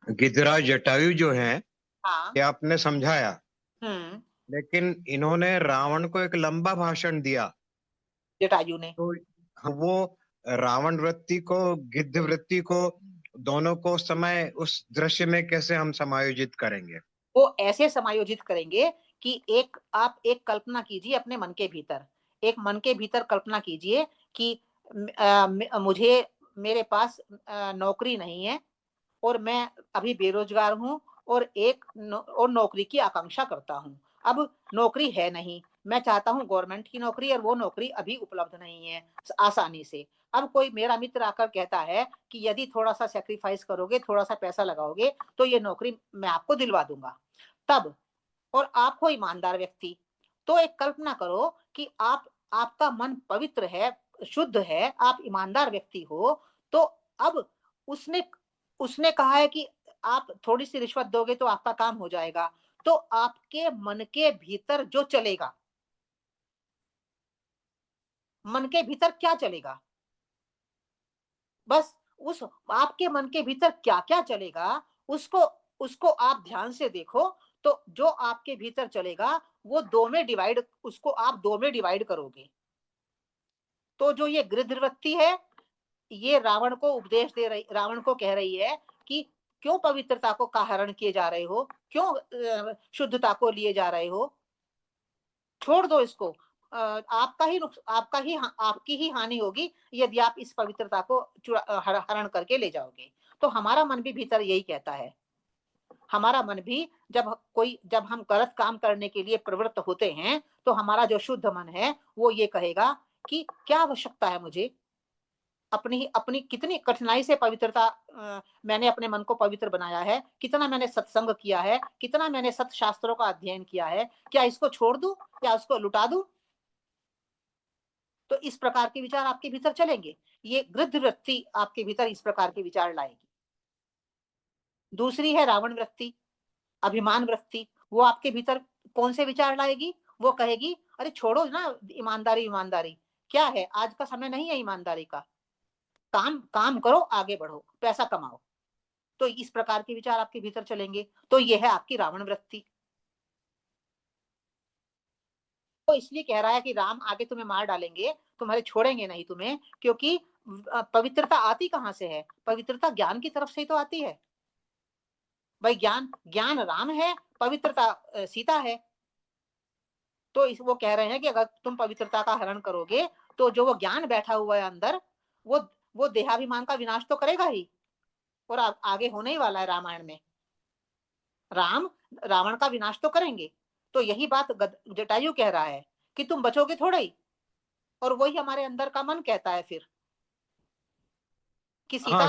गिरिराज जटायु जो हैं, हाँ। ये आपने समझाया, हम्म। लेकिन इन्होंने रावण को एक लंबा भाषण दिया। जटायु ने। तो वो रावण वृत्ति को, गिद्ध वृत्ति को, दोनों को समय उस दृश्य में कैसे हम समायोजित करेंगे? वो ऐसे समायोजित करेंगे कि आप एक कल्पना कीजिए अपने मन के भीतर। एक मन के भीतर कल्पना कीजिए कि मुझे मेरे पास नौकरी नहीं है और मैं अभी बेरोजगार हूँ और नौकरी की आकांक्षा करता हूँ। अब नौकरी है नहीं, मैं चाहता हूँ गवर्नमेंट की नौकरी और वो नौकरी अभी उपलब्ध नहीं है आसानी से। अब कोई मेरा मित्र आकर कहता है कि यदि थोड़ा-सा सैक्रिफाइस करोगे, थोड़ा-सा पैसा लगाओगे, तो ये नौकरी मैं आपको दिलवा दूँगा। तब और आप हो ईमानदार व्यक्ति, तो एक कल्पना करो कि आपका मन पवित्र है, शुद्ध है, आप ईमानदार व्यक्ति हो, तो अब उसने उसने कहा है कि आप थोड़ी-सी रिश्वत दोगे तो आपका काम हो जाएगा। तो आपके मन के भीतर जो चलेगा, मन के भीतर क्या चलेगा? बस उस आपके मन के भीतर क्या-क्या चलेगा, उसको उसको आप ध्यान से देखो, तो जो आपके भीतर चलेगा, वो 2 में डिवाइड उसको आप 2 में डिवाइड करोगे। तो जो ये गृध्रवृत्ति है, ये रावण को कह रही है कि क्यों पवित्रता को का हरण किए जा रहे हो? क्यों शुद्धता को लिए जा रहे हो? छोड़ दो इसको। आपकी ही हानि होगी यदि आप इस पवित्रता को हरण करके ले जाओगे। तो हमारा मन भी भीतर यही कहता है। हमारा मन भी जब हम गलत काम करने के लिए प्रवृत्त होते हैं, तो हमारा जो शुद्ध मन है, वो ये कहेगा कि क्या आवश्यकता है मुझे? अपनी कितनी कठिनाई से मैंने अपने मन को पवित्र बनाया है, कितना मैंने सत्संग किया है, कितना मैंने सत्शास्त्रों का अध्ययन किया है, क्या इसको छोड़ दूँ? क्या उसको लुटा दूँ? तो इस प्रकार के विचार आपके भीतर चलेंगे। ये गृध्र वृत्ति आपके भीतर इस प्रकार के विचार लाएगी। दूसरी है रावण वृत्ति, अभिमान वृत्ति। वो आपके भीतर कौन से विचार लाएगी? वो कहेगी, अरे छोड़ो ना ईमानदारी ईमानदारी, क्या है आज का समय नहीं है ईमानदारी का। काम काम करो, आगे बढ़ो, पैसा कमाओ। तो इस प्रकार के विचार आपके भीतर चलेंगे। तो ये है आपकी रावण वृत्ति। वो इसलिए कह रहा है कि राम आगे तुम्हें मार डालेंगे, तुम्हारे छोड़ेंगे नहीं तुम्हें, क्योंकि पवित्रता आती कहाँ से है? पवित्रता ज्ञान की तरफ से ही तो आती है। भाई ज्ञान ज्ञान राम है, पवित्रता सीता है। तो वो कह रहे हैं कि अगर तुम पवित्रता का हरण करोगे, तो जो वो ज्ञान बैठा हुआ है अंदर, वो वो देहाभिमान का विनाश तो करेगा ही। और आगे होने ही वाला है रामायण में। राम रावण का विनाश तो करेंगे। तो यही बात जटायु कह रहा है कि तुम बचोगे थोड़ा ही। और वही हमारे अंदर का मन कहता है फिर कि हाँ, सीता